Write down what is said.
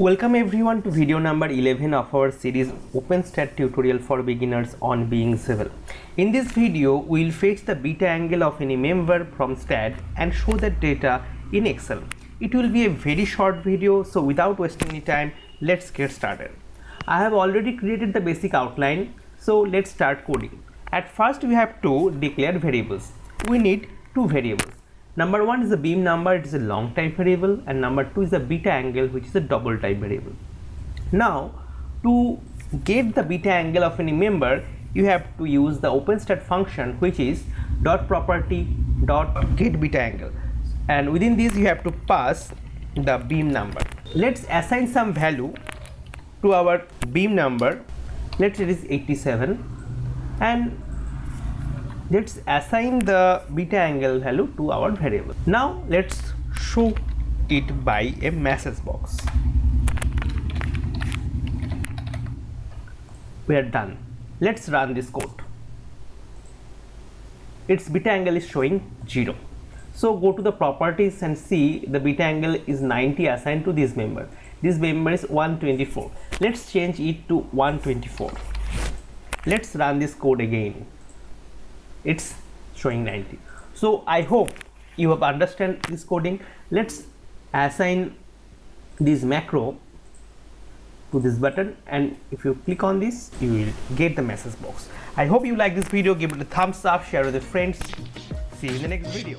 Welcome everyone to video number 11 of our series OpenSTAAD tutorial for beginners on being civil. In this video, we will fetch the beta angle of any member from STAAD and show that data in Excel. It will be a very short video, so without wasting any time, let's get started. I have already created the basic outline, so let's start coding. At first, we have to declare variables. We need two variables. Number one is the beam number, it is a long type variable, and number two is the beta angle, which is a double type variable. Now, to get the beta angle of any member, you have to use the OpenSTAAD function, which is .property.get beta angle, and within this you have to pass the beam number. Let's assign some value to our beam number. Let's say it is 87, and let's assign the beta angle value to our variable. Now let's show it by a message box. We are done. Let's run this code. Its beta angle is showing 0. So go to the properties and see the beta angle is 90 assigned to this member. This member is 124. Let's change it to 124. Let's run this code again. It's showing 90. So I hope you have understand this coding. Let's assign this macro to this button, and if you click on this, you will get the message box. I hope you like this video. Give it a thumbs up, share with your friends. See you in the next video.